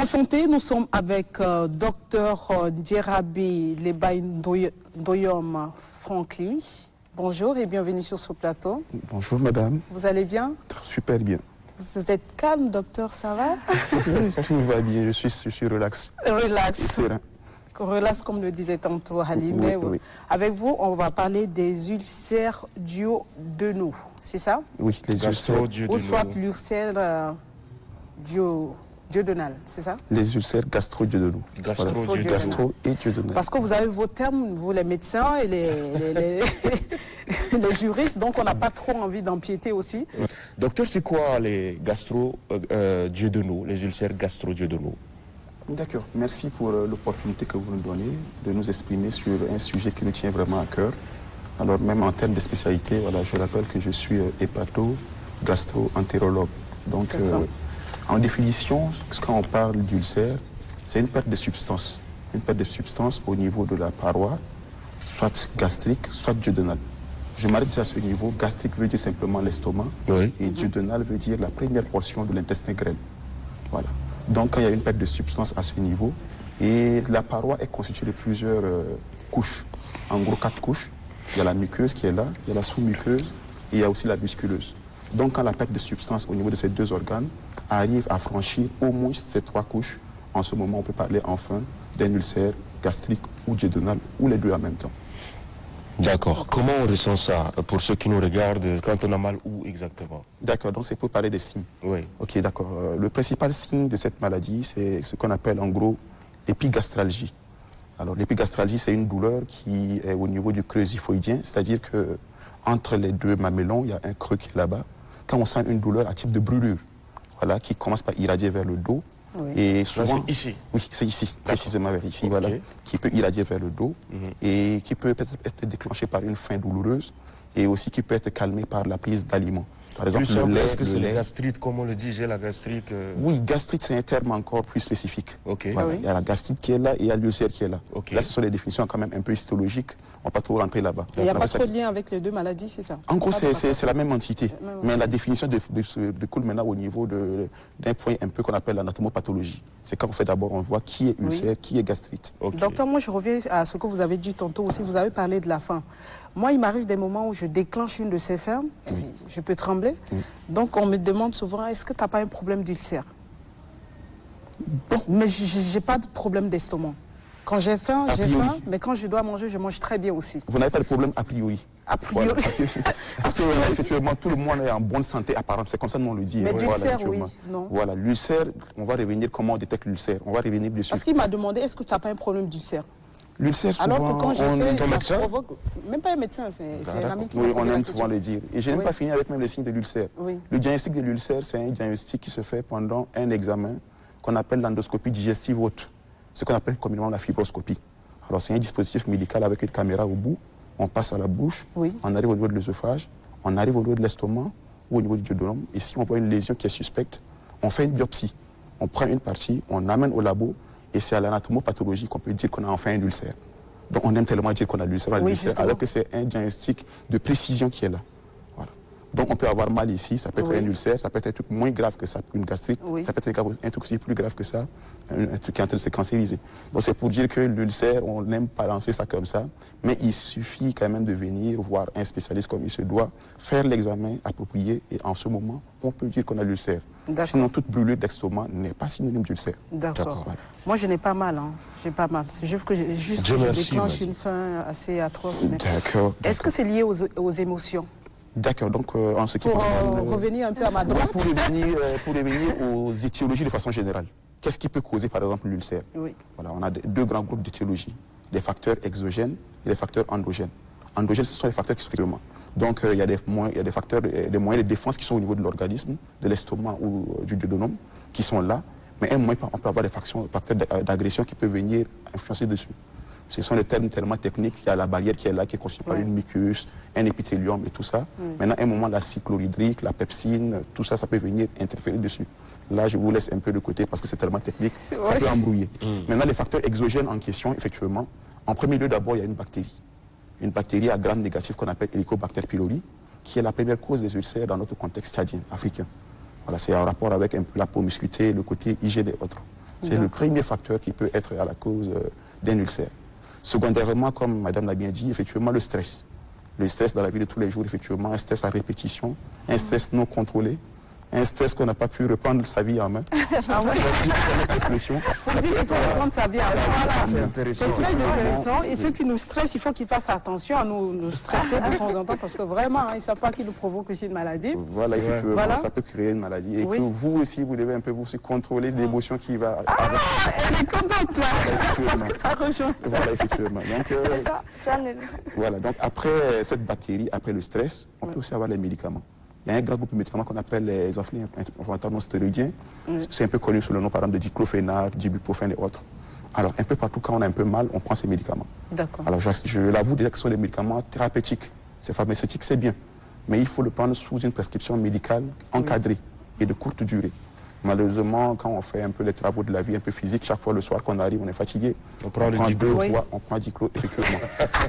En santé, nous sommes avec Dr Djerabi Lebaï-Ndoyom Frankly. Bonjour et bienvenue sur ce plateau. Bonjour madame. Vous allez bien? Super bien. Vous êtes calme, docteur, ça va? Oui, tout va bien, je suis relax. Relax. Et serein. Relax, comme le disait tantôt Halim. Oui, oui. Avec vous, on va parler des ulcères duodénaux, c'est ça? Oui, les ulcères. Ou soit l'ulcère duodénal, c'est ça? Les ulcères gastro-duodénaux. Gastro et duodénal. Parce que vous avez vos termes, vous les médecins et les juristes, donc on n'a pas trop envie d'empiéter aussi. Docteur, c'est quoi les gastro-duodénaux, les ulcères gastro-duodénaux? D'accord, merci pour l'opportunité que vous nous donnez de nous exprimer sur un sujet qui nous tient vraiment à cœur. Alors même en termes de spécialité, voilà, je rappelle que je suis hépato-gastro-entérologue. Donc en définition, quand on parle d'ulcère, c'est une perte de substance. Une perte de substance au niveau de la paroi, soit gastrique, soit duodénale. Je m'arrête à ce niveau. Gastrique veut dire simplement l'estomac, oui. Et duodénal veut dire la première portion de l'intestin grêle. Voilà. Donc, quand il y a une perte de substance à ce niveau, et la paroi est constituée de plusieurs couches, en gros 4 couches. Il y a la muqueuse qui est là, il y a la sous-muqueuse, et il y a aussi la musculeuse. Donc, quand la perte de substance au niveau de ces deux organes arrive à franchir au moins ces 3 couches, en ce moment, on peut parler enfin d'un ulcère gastrique ou duodénal, ou les deux en même temps. D'accord. Comment on ressent ça pour ceux qui nous regardent quand on a mal où exactement? D'accord, donc c'est pour parler des signes. Oui. Ok, d'accord. Le principal signe de cette maladie, c'est ce qu'on appelle en gros l'épigastralgie. Alors l'épigastralgie, c'est une douleur qui est au niveau du creux xiphoïdien, c'est-à-dire que entre les deux mamellons, il y a un creux qui est là-bas. Quand on sent une douleur à type de brûlure, voilà, qui commence par irradier vers le dos. Oui. Et souvent, c'est ici. Oui, c'est ici, précisément vers ici, voilà, qui peut irradier vers le dos et qui peut être déclenché par une faim douloureuse et aussi qui peut être calmé par la prise d'aliments. Par exemple, est-ce que c'est la gastrite, comme on le dit, j'ai la gastrite Oui, gastrite, c'est un terme encore plus spécifique. Okay. Voilà. Il y a la gastrite qui est là et il y a l'ulcère qui est là. Là, ce sont des définitions quand même un peu histologiques. On ne va pas trop rentrer là-bas. Il n'y a pas trop de lien avec les deux maladies, c'est ça? En gros, c'est la même entité. Mais la définition découle maintenant au niveau d'un point un peu qu'on appelle l'anatomopathologie. C'est quand on fait d'abord, on voit qui est ulcère, qui est gastrite. Docteur, moi je reviens à ce que vous avez dit tantôt aussi. Vous avez parlé de la faim. Moi, il m'arrive des moments où je déclenche une de ces faims, je peux trembler. Donc on me demande souvent, est-ce que tu n'as pas un problème d'ulcère? Mais je n'ai pas de problème d'estomac. Quand j'ai faim, mais quand je dois manger, je mange très bien aussi. Vous n'avez pas de problème a priori? A priori. Voilà, parce que effectivement, tout le monde est en bonne santé apparente. C'est comme ça que nous on le dit. Mais l'ulcère, oui, non. Voilà, l'ulcère, on va revenir comment on détecte l'ulcère. On va revenir dessus. Parce qu'il m'a demandé, est-ce que tu n'as pas un problème d'ulcère? L'ulcère, souvent, alors que quand j'ai fait, ça provoque... Même pas un médecin, c'est un ami qui m'a posé la question. Oui, on aime souvent le dire. Et je n'ai même pas fini avec même les signes de l'ulcère. Le diagnostic de l'ulcère, c'est un diagnostic qui se fait pendant un examen qu'on appelle l'endoscopie digestive haute, ce qu'on appelle communément la fibroscopie. Alors c'est un dispositif médical avec une caméra au bout, on passe à la bouche, on arrive au niveau de l'œsophage, on arrive au niveau de l'estomac ou au niveau du duodénum. Et si on voit une lésion qui est suspecte, on fait une biopsie. On prend une partie, on amène au labo et c'est à l'anatomopathologie qu'on peut dire qu'on a enfin un ulcère. Donc on aime tellement dire qu'on a l'ulcère, alors que c'est un diagnostic de précision qui est là. Voilà. Donc on peut avoir mal ici, ça peut être un ulcère, ça peut être un truc moins grave que ça, une gastrite, ça peut être un truc aussi plus grave que ça, un truc qui est en train de se cancériser. Donc c'est pour dire que l'ulcère, on n'aime pas lancer ça comme ça, mais il suffit quand même de venir voir un spécialiste comme il se doit, faire l'examen approprié et en ce moment, on peut dire qu'on a l'ulcère. Sinon, toute brûlure d'estomac n'est pas synonyme d'ulcère. D'accord. Voilà. Moi, je n'ai pas mal. Hein. J'ai pas mal. C'est juste que je déclenche une faim assez atroce. D'accord. Est-ce que c'est lié aux émotions? D'accord, donc en ce qui concerne... Pour revenir un peu à ma droite. Pour revenir aux étiologies de façon générale. Qu'est-ce qui peut causer par exemple l'ulcère? Voilà, on a deux grands groupes d'étiologies. Les facteurs exogènes et les facteurs endogènes. Endogènes, ce sont les facteurs qui sont vraiment. Donc il y a des facteurs, des moyens de défense qui sont au niveau de l'organisme, de l'estomac ou du duodénum, qui sont là. Mais on peut avoir des facteurs d'agression qui peuvent venir influencer dessus. Ce sont des termes tellement techniques. Il y a la barrière qui est là, qui est constituée par une muqueuse, un épithélium et tout ça. Maintenant, à un moment, l'acide chlorhydrique, la pepsine, tout ça, ça peut venir interférer dessus. Là, je vous laisse un peu de côté parce que c'est tellement technique, ça peut embrouiller. Maintenant, les facteurs exogènes en question, effectivement, en premier lieu, d'abord, il y a une bactérie. Une bactérie à gram négatif qu'on appelle Helicobacter pylori, qui est la première cause des ulcères dans notre contexte tchadien, africain. Voilà, c'est en rapport avec un peu la peau muscutée, le côté hygiène et autres. C'est le premier facteur qui peut être à la cause d'un ulcère. Secondairement, comme madame l'a bien dit, effectivement, le stress. Le stress dans la vie de tous les jours, effectivement, un stress à répétition, un stress non contrôlé, un stress qu'on n'a pas pu reprendre sa vie en main. Ah oui. Ça peut reprendre sa vie en main. C'est intéressant. C'est très intéressant. Et ceux qui nous stressent, il faut qu'ils fassent attention à nous stresser de temps en temps parce que vraiment, ils ne savent pas qu'ils nous provoquent aussi une maladie. Voilà, effectivement, voilà. Ça peut créer une maladie. Et que vous aussi, vous devez un peu vous aussi contrôler l'émotion qui va... Elle est contente là, parce que ça rejoint. Voilà, effectivement. Donc, voilà, donc après cette bactérie, après le stress, on peut aussi avoir les médicaments. Il y a un grand groupe de médicaments qu'on appelle les anti-inflammatoires non stéroïdiens. C'est un peu connu sous le nom, par exemple, de diclofénac, d'ibuprofène et autres. Alors, un peu partout, quand on a un peu mal, on prend ces médicaments. D'accord. Alors, je l'avoue déjà que ce sont des médicaments thérapeutiques. C'est pharmaceutique, c'est bien. Mais il faut le prendre sous une prescription médicale encadrée et de courte durée. Malheureusement, quand on fait un peu les travaux de la vie un peu physique, chaque fois le soir qu'on arrive, on est fatigué. On prend diclo, effectivement.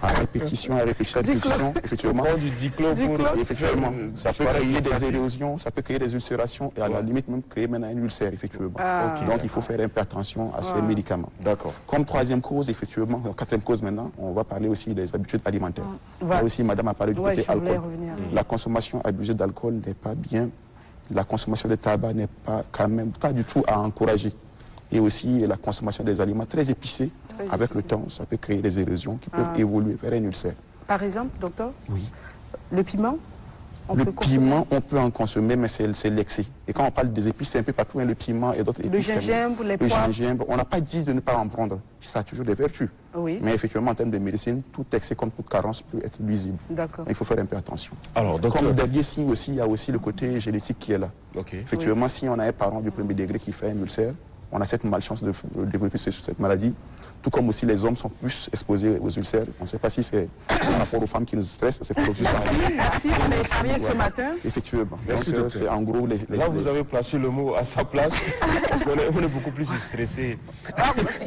À répétition, effectivement. On prend du diclo pour... Effectivement. Ça peut créer des érosions, ça peut créer des ulcérations et à la limite même créer maintenant un ulcère, effectivement. Donc il faut faire un peu attention à ces médicaments. D'accord. Comme troisième cause, effectivement, quatrième cause maintenant, on va parler aussi des habitudes alimentaires. Là aussi, madame a parlé du côté alcool. La consommation abusée d'alcool n'est pas bien. La consommation de tabac n'est pas du tout à encourager. Et aussi la consommation des aliments très épicés, avec le temps, ça peut créer des érosions qui peuvent évoluer vers un ulcère. Par exemple, docteur? Oui. Le piment? On peut en consommer, mais c'est l'excès. Et quand on parle des épices, c'est un peu partout, le piment et d'autres épices. Le gingembre, les poivres. Le gingembre, on n'a pas dit de ne pas en prendre. Ça a toujours des vertus. Oui. Mais effectivement, en termes de médecine, tout excès comme toute carence peut être nuisible. D'accord. Il faut faire un peu attention. Alors, comme derrière signe aussi, il y a aussi le côté génétique qui est là. Effectivement, si on a un parent du premier degré qui fait un ulcère, on a cette malchance de développer cette maladie. Tout comme aussi les hommes sont plus exposés aux ulcères. On ne sait pas si c'est par rapport aux femmes qui nous stressent. Merci, on a écrit ce matin. Effectivement. Merci, donc, c'est en gros Là, vous avez placé le mot à sa place, parce qu'on est beaucoup plus stressé.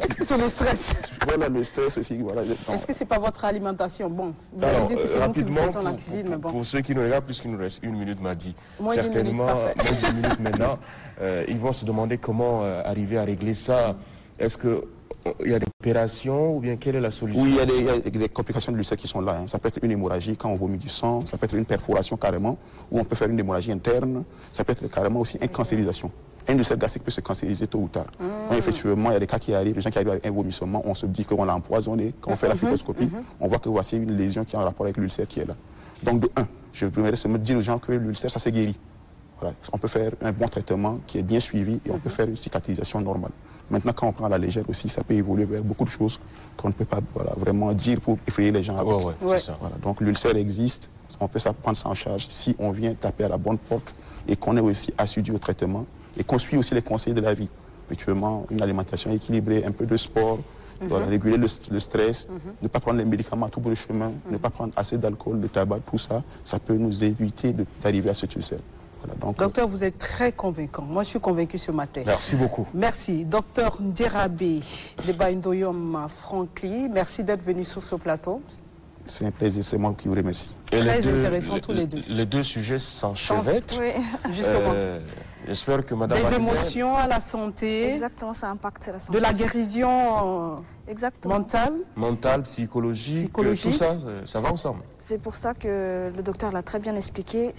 Est-ce que c'est le stress? Voilà, le stress aussi. Voilà. Est-ce que ce n'est pas votre alimentation? Bon, vous allez dire que c'est nous qui faisons la cuisine, mais bon. Pour ceux qui nous regardent, puisqu'il nous reste 1 minute, m'a dit. Certainement, moins d'1 minute maintenant, ils vont se demander comment arriver à régler ça. Est-ce que il y a des opérations ou bien quelle est la solution? Oui, il y a des complications de l'ulcère qui sont là. Ça peut être une hémorragie quand on vomit du sang, ça peut être une perforation carrément, ou on peut faire une hémorragie interne, ça peut être carrément aussi une cancérisation. Un ulcère gastrique peut se cancériser tôt ou tard. Donc, effectivement, il y a des cas qui arrivent, les gens qui arrivent avec un vomissement, on se dit qu'on l'a empoisonné. Quand on fait la fibroscopie, on voit que voici une lésion qui est en rapport avec l'ulcère qui est là. Donc de 1, je voudrais se dire aux gens que l'ulcère, ça s'est guéri. Voilà. On peut faire un bon traitement qui est bien suivi et on peut faire une cicatrisation normale. Maintenant, quand on prend à la légère aussi, ça peut évoluer vers beaucoup de choses qu'on ne peut pas vraiment dire pour effrayer les gens. Voilà. Donc l'ulcère existe, on peut prendre ça en charge si on vient taper à la bonne porte et qu'on est aussi assidu au traitement et qu'on suit aussi les conseils de la vie. Effectivement, une alimentation équilibrée, un peu de sport, réguler le stress, ne pas prendre les médicaments à tout bout de chemin, ne pas prendre assez d'alcool, de tabac, tout ça, ça peut nous éviter d'arriver à cet ulcère. Voilà, donc, docteur, vous êtes très convaincant. Moi, je suis convaincu ce matin. Merci beaucoup. Merci. Docteur Ndjerabé Lebaindoyom Frankly, merci d'être venu sur ce plateau. C'est un plaisir, c'est moi qui vous remercie. Très intéressant tous les deux. Les deux sujets s'enchevêtrent. Oui, justement. J'espère que madame... Des émotions à la santé. Exactement, ça impacte la santé. De la guérison mentale. Mentale, psychologique, tout ça, ça va ensemble. C'est pour ça que le docteur l'a très bien expliqué.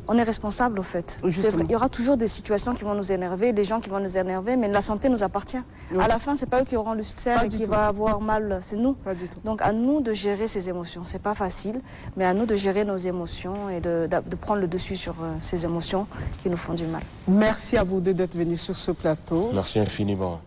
On est responsable, au fait. Il y aura toujours des situations qui vont nous énerver, des gens qui vont nous énerver, mais la santé nous appartient. Oui. À la fin, c'est pas eux qui auront l'ulcère et qui va avoir mal, c'est nous. Pas du tout. Donc à nous de gérer ces émotions. C'est pas facile, mais à nous de gérer nos émotions et de prendre le dessus sur ces émotions qui nous font du mal. Merci à vous deux d'être venus sur ce plateau. Merci infiniment.